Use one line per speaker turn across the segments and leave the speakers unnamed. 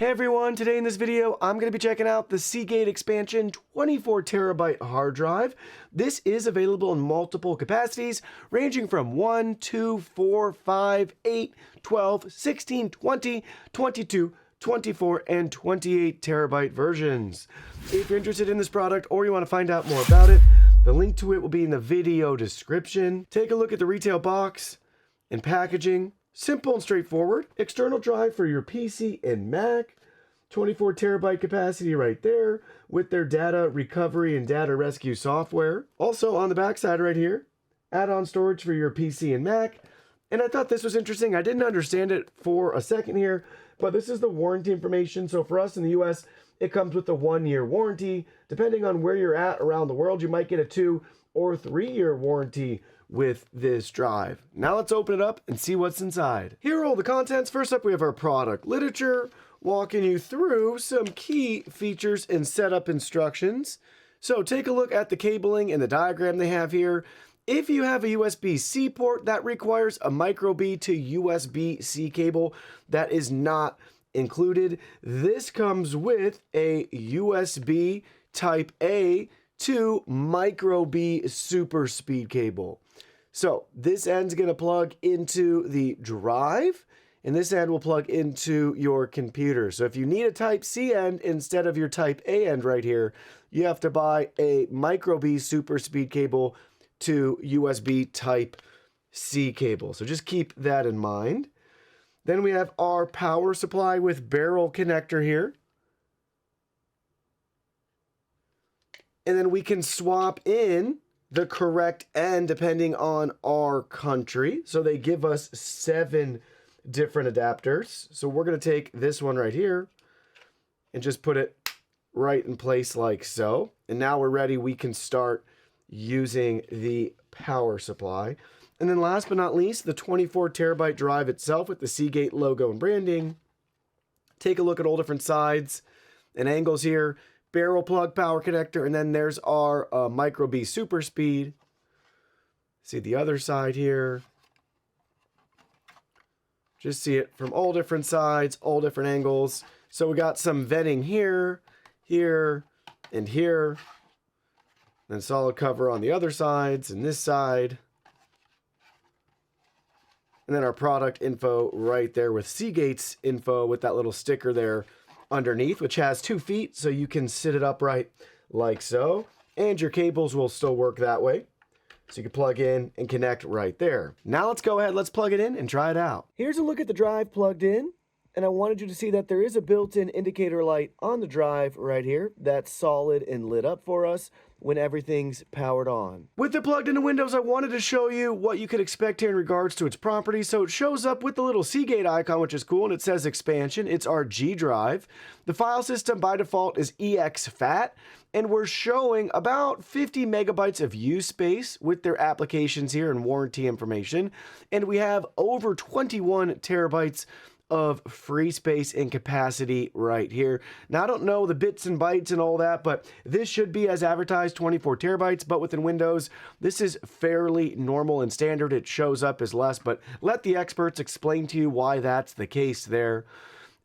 Hey everyone, today in this video, I'm going to be checking out the Seagate Expansion 24TB hard drive. This is available in multiple capacities, ranging from 1, 2, 4, 5, 8, 12, 16, 20, 22, 24, and 28 terabyte versions. If you're interested in this product or you want to find out more about it, the link to it will be in the video description. Take a look at the retail box and packaging. Simple and straightforward. External drive for your PC and Mac. 24 terabyte capacity right there with their data recovery and data rescue software. Also on the back side right here, add-on storage for your PC and Mac. And I thought this was interesting. I didn't understand it for a second here, but this is the warranty information. So for us in the US, it comes with a 1-year warranty. Depending on where you're at around the world, you might get a 2 or 3-year warranty with this drive. Now let's open it up and see what's inside. Here are all the contents. First up, we have our product literature, walking you through some key features and setup instructions. So take a look at the cabling and the diagram they have here. If you have a USB-C port, that requires a micro B to USB-C cable. That is not included. This comes with a USB Type A to micro B super speed cable. So this end's going to plug into the drive, and this end will plug into your computer. So if you need a Type C end instead of your Type A end right here, you have to buy a micro B super speed cable to USB Type C cable. So just keep that in mind. Then we have our power supply with barrel connector here. And then we can swap in the correct end depending on our country. So they give us 7 different adapters. So we're going to take this one right here and just put it right in place like so. And now we're ready. We can start using the power supply. And then last but not least, the 24 terabyte drive itself with the Seagate logo and branding. Take a look at all different sides and angles here. Barrel plug, power connector, and then there's our micro B super speed. See the other side here. Just see it from all different sides, all different angles. So we got some venting here, here, and here. Then solid cover on the other sides and this side. And then our product info right there with Seagate's info with that little sticker there underneath, which has 2 feet, so you can sit it upright like so. And your cables will still work that way. So you can plug in and connect right there. Now let's go ahead, let's plug it in and try it out. Here's a look at the drive plugged in. And I wanted you to see that there is a built-in indicator light on the drive right here that's solid and lit up for us when everything's powered on. With it plugged into Windows, I wanted to show you what you could expect here in regards to its properties. So it shows up with the little Seagate icon, which is cool, and it says Expansion. It's our G drive. The file system by default is exFAT, and we're showing about 50 megabytes of use space with their applications here and warranty information. And we have over 21 terabytes of free space and capacity right here. Now, I don't know the bits and bytes and all that, but this should be as advertised 24 terabytes, but within Windows, this is fairly normal and standard. It shows up as less, but let the experts explain to you why that's the case there.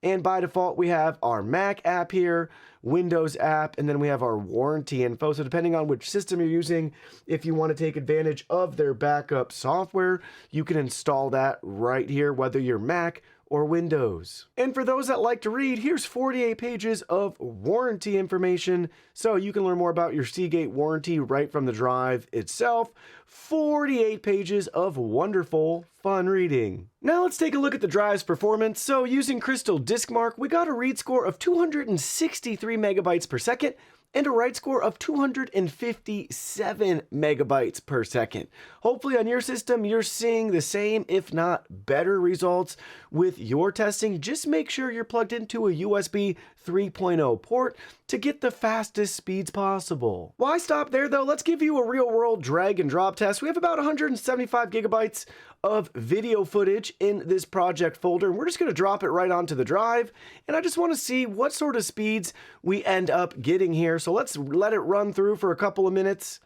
And by default, we have our Mac app here, Windows app, and then we have our warranty info. So depending on which system you're using, if you want to take advantage of their backup software, you can install that right here, whether you're Mac or Windows. And for those that like to read, here's 48 pages of warranty information, so you can learn more about your Seagate warranty right from the drive itself. 48 pages of wonderful, fun reading. Now let's take a look at the drive's performance. So using Crystal Disk Mark, we got a read score of 263 megabytes per second, and a write score of 257 megabytes per second. Hopefully on your system, you're seeing the same, if not better results with your testing. Just make sure you're plugged into a USB 3.0 port to get the fastest speeds possible. Why stop there though? Let's give you a real world drag and drop test. We have about 175 gigabytes of video footage in this project folder, and we're just going to drop it right onto the drive, and I just want to see what sort of speeds we end up getting here. So let's let it run through for a couple of minutes,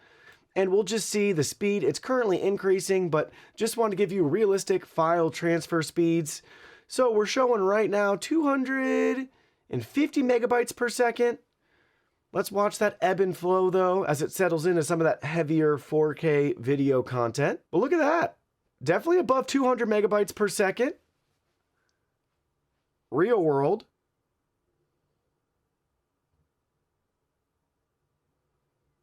and we'll just see the speed. It's currently increasing, but just want to give you realistic file transfer speeds. So we're showing right now 200 and 50 megabytes per second. Let's watch that ebb and flow though as it settles into some of that heavier 4K video content. But look at that. Definitely above 200 megabytes per second. Real world.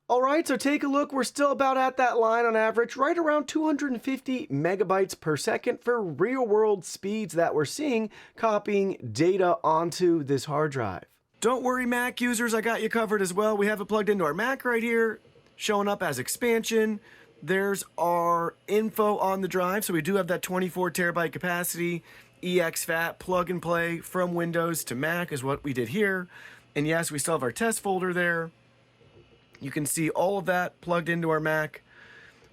All right, so take a look. We're still about at that line on average, right around 250 megabytes per second for real world speeds that we're seeing copying data onto this hard drive. Don't worry, Mac users, I got you covered as well. We have it plugged into our Mac right here, showing up as Expansion. There's our info on the drive. So we do have that 24 terabyte capacity, exFAT, plug and play from Windows to Mac is what we did here. And yes, we still have our test folder there. You can see all of that plugged into our Mac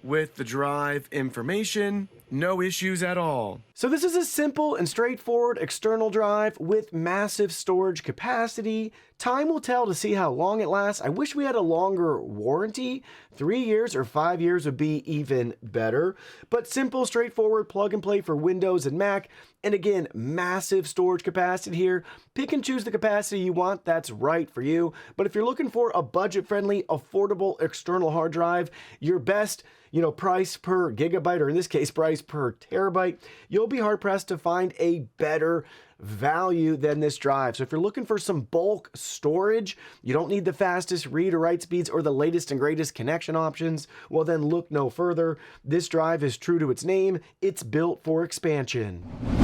with the drive information. No issues at all. So this is a simple and straightforward external drive with massive storage capacity. Time will tell to see how long it lasts. I wish we had a longer warranty. 3 years or 5 years would be even better. But simple, straightforward, plug and play for Windows and Mac. And again, massive storage capacity here. Pick and choose the capacity you want. That's right for you. But if you're looking for a budget-friendly, affordable external hard drive, your best, price per gigabyte, or in this case, price per terabyte, you'll be hard-pressed to find a better value than this drive. So if you're looking for some bulk storage, you don't need the fastest read or write speeds or the latest and greatest connection options, well then look no further. This drive is true to its name. It's built for expansion.